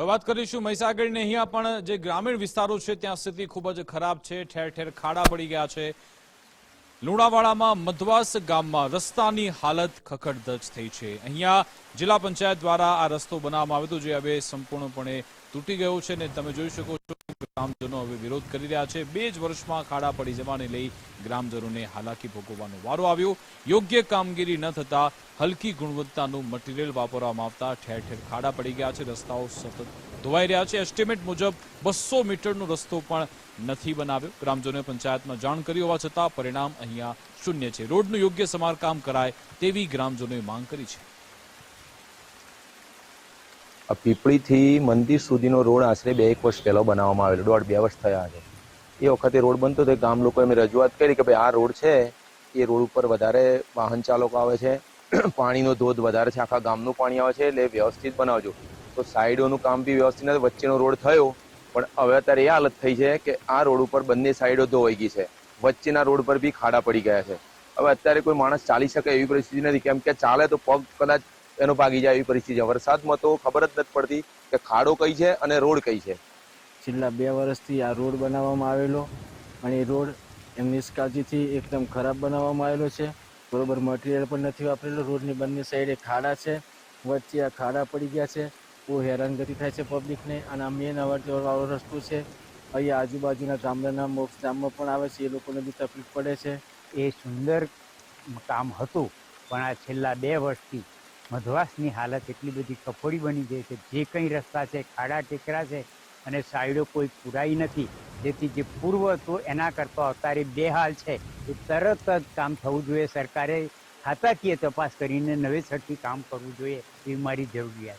હવે વાત કરીશું મહીસાગરની। અહીંયા પણ જે ગ્રામીણ વિસ્તારો છે ત્યાં સ્થિતિ ખૂબ જ ખરાબ છે। ઠેર ઠેર ખાડા પડી ગયા છે। લુણાવાડામાં મધવાસ ગામમાં રસ્તાની હાલત ખખડધજ થઈ છે। અહીંયા જિલ્લા પંચાયત દ્વારા આ રસ્તો બનાવવામાં આવ્યો હતો, જે હવે સંપૂર્ણપણે તૂટી ગયો છે અને તમે જોઈ શકો છો ગ્રામજનો હવે વિરોધ કરી રહ્યા છે। 2 જ વર્ષમાં ખાડા પડી જવાને લઈ ગ્રામજનોને હાલાકી ભોગવવાનો વારો આવ્યો। યોગ્ય કામગીરી ન થતા હલકી ગુણવત્તાનું મટીરીયલ વાપરવામાં આવતા ઠેર ઠેર ખાડા પડી ગયા છે। રસ્તાઓ સતત ધોવાઈ રહ્યા છે। એસ્ટિમેટ મુજબ 200 મીટરનો રસ્તો પણ નથી બનાવ્યો। ગ્રામજનોએ પંચાયતમાં જાણ કરી હોવા છતાં પરિણામ અહીંયા શૂન્ય છે। રોડનું યોગ્ય સમારકામ કરાય તેવી ગ્રામજનોએ માંગ કરી છે। પીપળીથી મંદિર સુધીનો રોડ આશરે 2-1 વર્ષ પહેલા બનાવવામાં આવેલો, 1.5-2 વર્ષ થયા છે। એ વખતે રોડ બનતો તો ગામ લોકોએ અમે રજૂઆત કરી કે ભાઈ આ રોડ છે એ રોડ ઉપર વધારે વાહન ચાલકો આવે છે, પાણીનો ધોધ વધારે છે, આખા ગામનું પાણી આવે છે, એટલે વ્યવસ્થિત બનાવજો। તો સાઈડોનું કામ બી વ્યવસ્થિત નથી, વચ્ચેનો રોડ થયો પણ હવે અત્યારે એ હાલત થઈ છે કે આ રોડ ઉપર બંને સાઈડો ધોવાઈ ગઈ છે, વચ્ચેના રોડ પર બી ખાડા પડી ગયા છે। હવે અત્યારે કોઈ માણસ ચાલી શકે એવી પરિસ્થિતિ નથી, કેમ કે ચાલે તો પગ કદાચ એનો ભાગી જાય એવી પરિસ્થિતિ છે। વરસાદમાં તો ખબર જ નથી પડતી કે ખાડો કઈ છે અને રોડ કઈ છે। છેલ્લા 2 વર્ષથી આ રોડ બનાવવામાં આવેલો અને એ રોડ એમ નિષ્કાળજીથી એકદમ ખરાબ બનાવવામાં આવેલો છે। બરોબર મટીરિયલ પણ નથી વાપરેલું। રોડની બંને સાઈડે ખાડા છે, વચ્ચે આ ખાડા પડી ગયા છે। બહુ હેરાનગતિ થાય છે પબ્લિકને। અને આ મેન અવર જવર વાળો રસ્તો છે, અહીંયા આજુબાજુના ગામડાના મોક્ષ ગામમાં પણ આવે છે, એ લોકોને બી તકલીફ પડે છે। એ સુંદર કામ હતું પણ આ છેલ્લા 2 વર્ષથી મધવાસની હાલત એટલી બધી કફોડી બની ગઈ છે। જે કંઈ રસ્તા છે ખાડા ટેકરા છે અને સાઈડો કોઈ પુરાઈ નથી, જેથી જે પૂર્વ હતો એના કરતાં અત્યારે બેહાલ છે। એ તરત જ કામ થવું જોઈએ। સરકારે ખાતાકીય તપાસ કરીને નવેસરથી કામ કરવું જોઈએ, એવી મારી જરૂરિયાત છે।